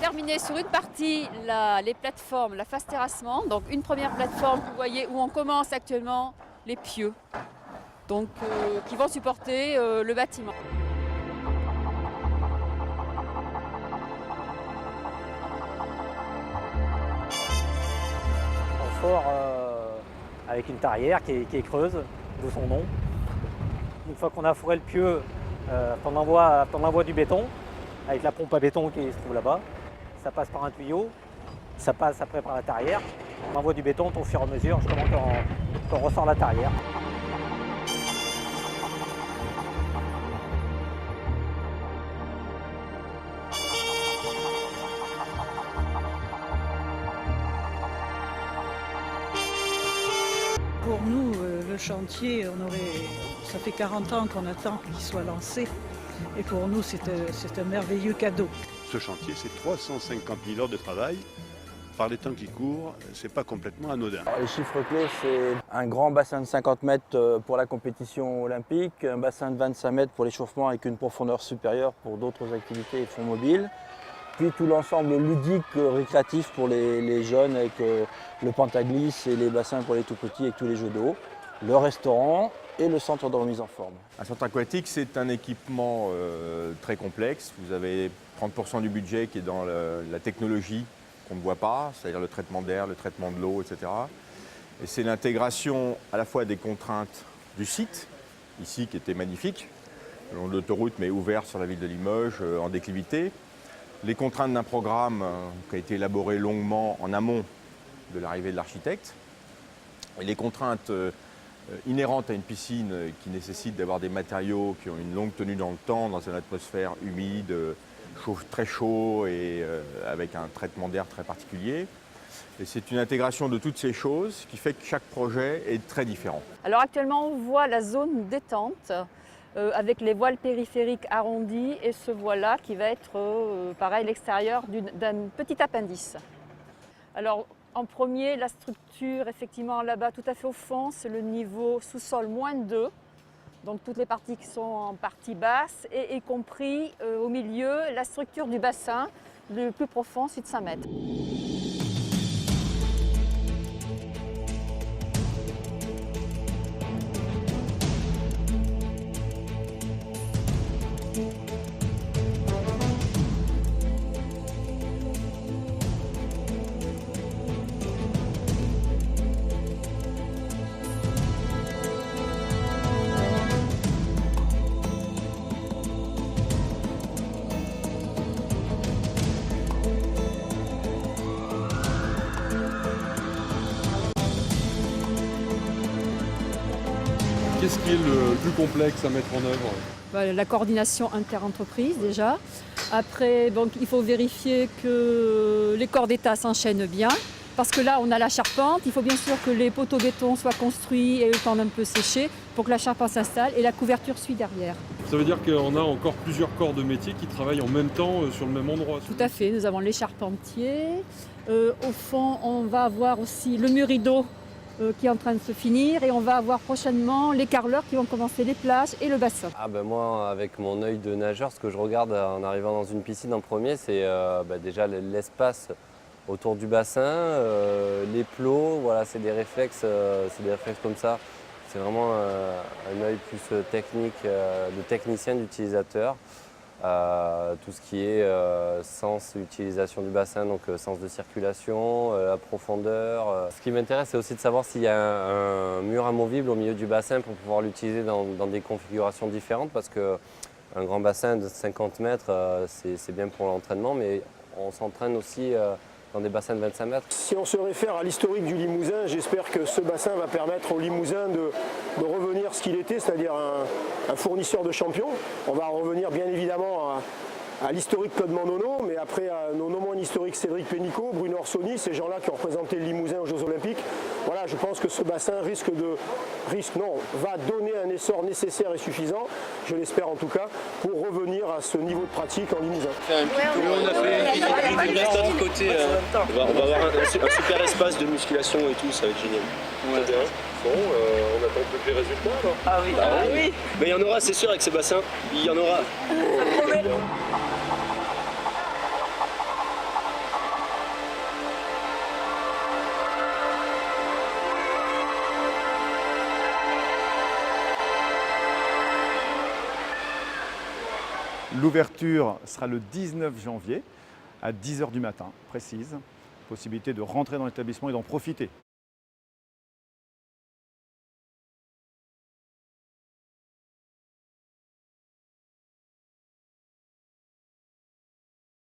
terminé sur une partie les plateformes, la phase terrassement. Donc une première plateforme, vous voyez, où on commence actuellement les pieux, donc qui vont supporter le bâtiment. Un fort avec une tarière qui est creuse, d'où son nom. Une fois qu'on a fourré le pieu, on envoie du béton avec la pompe à béton qui se trouve là-bas. Ça passe par un tuyau, ça passe après par la tarière. On envoie du béton au fur et à mesure justement quand on ressort la tarière. Pour nous, le chantier, ça fait 40 ans qu'on attend qu'il soit lancé. Et pour nous, c'est un merveilleux cadeau. Ce chantier, c'est 350 000 heures de travail. Par les temps qui courent, c'est pas complètement anodin. Les chiffres clés, c'est un grand bassin de 50 mètres pour la compétition olympique, un bassin de 25 mètres pour l'échauffement avec une profondeur supérieure pour d'autres activités et fonds mobiles. Puis tout l'ensemble ludique, récréatif pour les jeunes avec le pentaglisse et les bassins pour les tout petits avec tous les jeux d'eau, le restaurant et le centre de remise en forme. Un centre aquatique, c'est un équipement très complexe. Vous avez 30% du budget qui est dans la technologie qu'on ne voit pas, c'est-à-dire le traitement d'air, le traitement de l'eau, etc. Et c'est l'intégration à la fois des contraintes du site, ici qui était magnifique, le long de l'autoroute mais ouvert sur la ville de Limoges, en déclivité. Les contraintes d'un programme qui a été élaboré longuement en amont de l'arrivée de l'architecte. Et les contraintes inhérentes à une piscine qui nécessite d'avoir des matériaux qui ont une longue tenue dans le temps, dans une atmosphère humide, très chaud et avec un traitement d'air très particulier. Et c'est une intégration de toutes ces choses qui fait que chaque projet est très différent. Alors actuellement, on voit la zone détente avec les voiles périphériques arrondies et ce voile-là qui va être pareil l'extérieur d'un petit appendice. Alors en premier, la structure effectivement là-bas tout à fait au fond, c'est le niveau sous-sol -2. Donc toutes les parties qui sont en partie basse et y compris au milieu la structure du bassin le plus profond, 5 mètres. Qu'est-ce qui est le plus complexe à mettre en œuvre? La coordination inter-entreprise déjà. Après, donc, il faut vérifier que les corps d'état s'enchaînent bien. Parce que là, on a la charpente. Il faut bien sûr que les poteaux béton soient construits et le temps d'un peu sécher pour que la charpente s'installe et la couverture suit derrière. Ça veut dire qu'on a encore plusieurs corps de métier qui travaillent en même temps sur le même endroit? Tout à fait. Nous avons les charpentiers. Au fond, on va avoir aussi le mur rideau qui est en train de se finir et on va avoir prochainement les carreleurs qui vont commencer les plages et le bassin. Moi, avec mon œil de nageur, ce que je regarde en arrivant dans une piscine en premier, c'est déjà l'espace autour du bassin, les plots, voilà, c'est des réflexes comme ça. C'est vraiment un œil plus technique, de technicien, d'utilisateur. Tout ce qui est sens utilisation du bassin, donc sens de circulation, la profondeur. Ce qui m'intéresse, c'est aussi de savoir s'il y a un mur amovible au milieu du bassin pour pouvoir l'utiliser dans des configurations différentes, parce qu'un grand bassin de 50 mètres, c'est bien pour l'entraînement, mais on s'entraîne aussi dans des bassins de 25 mètres. Si on se réfère à l'historique du Limousin, j'espère que ce bassin va permettre au Limousin de revenir ce qu'il était, c'est-à-dire un fournisseur de champions. On va revenir bien évidemment à l'historique Claude Mannono, mais après à nos non moins historiques Cédric Pénicaud, Bruno Orsoni, ces gens-là qui ont représenté le Limousin aux Jeux Olympiques. Voilà, je pense que ce bassin va donner un essor nécessaire et suffisant, je l'espère en tout cas, pour revenir à ce niveau de pratique en Limousin. On a fait une de côté. On va avoir un super espace de musculation et tout, ça va être génial. Ouais. Très bien. Bon, on attend plus que les résultats alors. Ah oui, oui. Mais il y en aura, c'est sûr, avec ces bassins. Il y en aura. L'ouverture sera le 19 janvier à 10 h du matin, précise. Possibilité de rentrer dans l'établissement et d'en profiter.